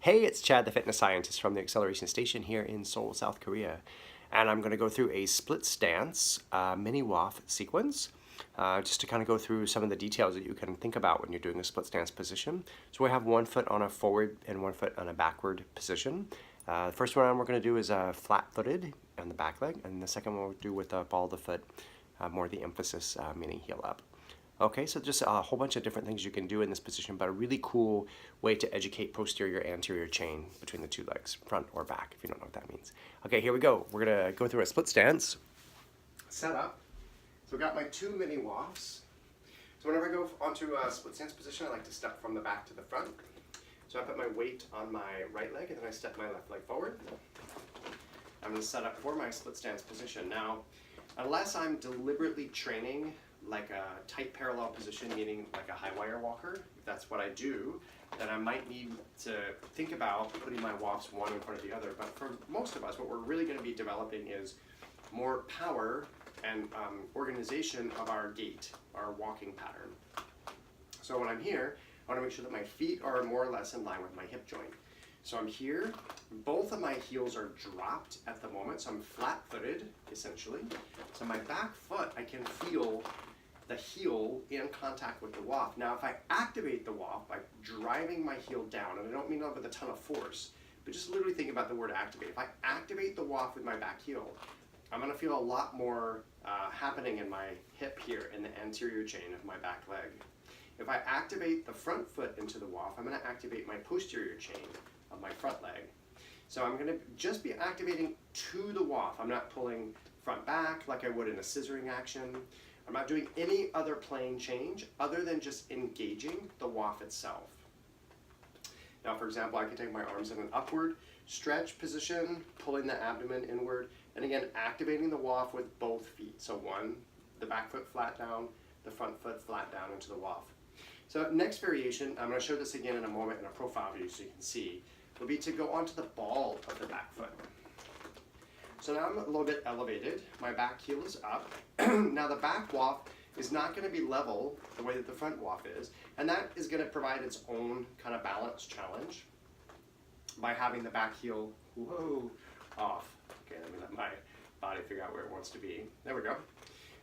Hey, it's Chad, the fitness scientist from the Xcceleration Station here in Seoul, South Korea. And I'm going to go through a split stance mini Waff sequence just to kind of go through some of the details that you can think about when you're doing a split stance position. So we have one foot on a forward and one foot on a backward position. The first one we're going to do is flat-footed on the back leg, and the second one we'll do with the ball of the foot, more the emphasis meaning heel up. Okay, so just a whole bunch of different things you can do in this position, but a really cool way to educate posterior anterior chain between the two legs, front or back, if you don't know what that means. Okay, here we go. We're gonna go through a split stance. Set up. So I've got my two mini Waffs. So whenever I go onto a split stance position, I like to step from the back to the front. So I put my weight on my right leg and then I step my left leg forward. I'm gonna set up for my split stance position. Now, unless I'm deliberately training like a tight parallel position, meaning like a high wire walker, if that's what I do, then I might need to think about putting my Waffs one in front of the other. But for most of us, what we're really going to be developing is more power and organization of our gait, our walking pattern. So when I'm here, I want to make sure that my feet are more or less in line with my hip joint. So I'm here, both of my heels are dropped at the moment, so I'm flat-footed, essentially. So my back foot, I can feel the heel in contact with the Waff. Now if I activate the Waff by driving my heel down, and I don't mean that with a ton of force, but just literally think about the word activate. If I activate the Waff with my back heel, I'm gonna feel a lot more happening in my hip here in the anterior chain of my back leg. If I activate the front foot into the Waff, I'm gonna activate my posterior chain of my front leg. So I'm gonna just be activating to the Waff. I'm not pulling front back like I would in a scissoring action. I'm not doing any other plane change other than just engaging the Waff itself. Now, for example, I can take my arms in an upward stretch position, pulling the abdomen inward, and again, activating the Waff with both feet. So one, the back foot flat down, the front foot flat down into the Waff. So next variation, I'm going to show this again in a moment in a profile view so you can see, will be to go onto the ball of the back foot. So now I'm a little bit elevated, my back heel is up. Now the back Waff is not going to be level the way that the front Waff is, and that is going to provide its own kind of balance challenge by having the back heel, whoa, off. Okay, let me let my body figure out where it wants to be. There we go.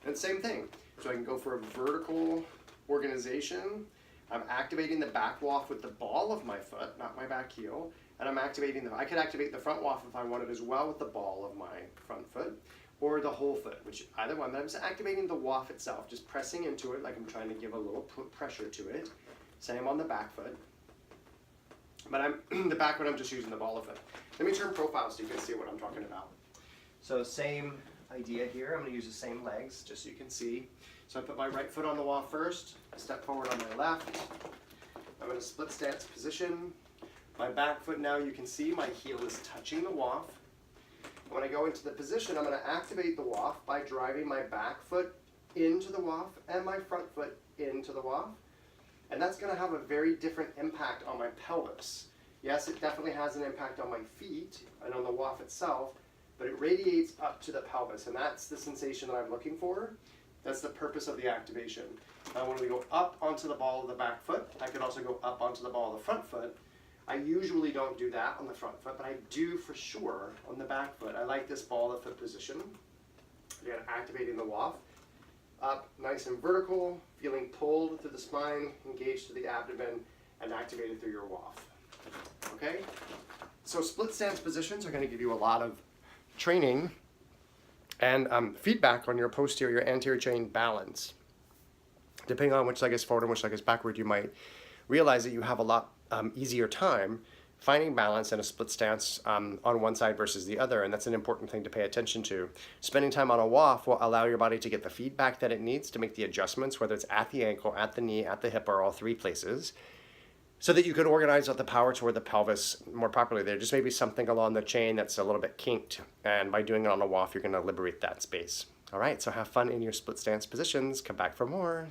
And same thing, so I can go for a vertical organization. I'm activating the back Waff with the ball of my foot, not my back heel. And I'm activating I could activate the front Waff if I wanted as well with the ball of my front foot, or the whole foot, which either one. But I'm just activating the Waff itself, just pressing into it like I'm trying to give a little pressure to it. Same on the back foot. But the back foot, I'm just using the ball of foot. Let me turn profile so you can see what I'm talking about. So same idea here. I'm going to use the same legs just so you can see. So I put my right foot on the Waff first. I step forward on my left. I'm in a split stance position. My back foot now, you can see my heel is touching the Waff. When I go into the position, I'm going to activate the Waff by driving my back foot into the Waff and my front foot into the Waff. And that's going to have a very different impact on my pelvis. Yes, it definitely has an impact on my feet and on the Waff itself, but it radiates up to the pelvis, and that's the sensation that I'm looking for. That's the purpose of the activation. Now when we go up onto the ball of the back foot, I could also go up onto the ball of the front foot. I usually don't do that on the front foot, but I do for sure on the back foot. I like this ball of foot position. Again, activating the Waff. Up, nice and vertical, feeling pulled through the spine, engaged to the abdomen, and activated through your Waff. Okay? So split stance positions are going to give you a lot of training and feedback on your posterior anterior chain balance. Depending on which leg is forward and which leg is backward, you might realize that you have a lot easier time finding balance in a split stance on one side versus the other, and that's an important thing to pay attention to. Spending time on a Waff will allow your body to get the feedback that it needs to make the adjustments, whether it's at the ankle, at the knee, at the hip, or all three places, so that you can organize out the power toward the pelvis more properly. There just may be something along the chain that's a little bit kinked, and by doing it on a Waff, you're going to liberate that space. All right, so have fun in your split stance positions. Come back for more.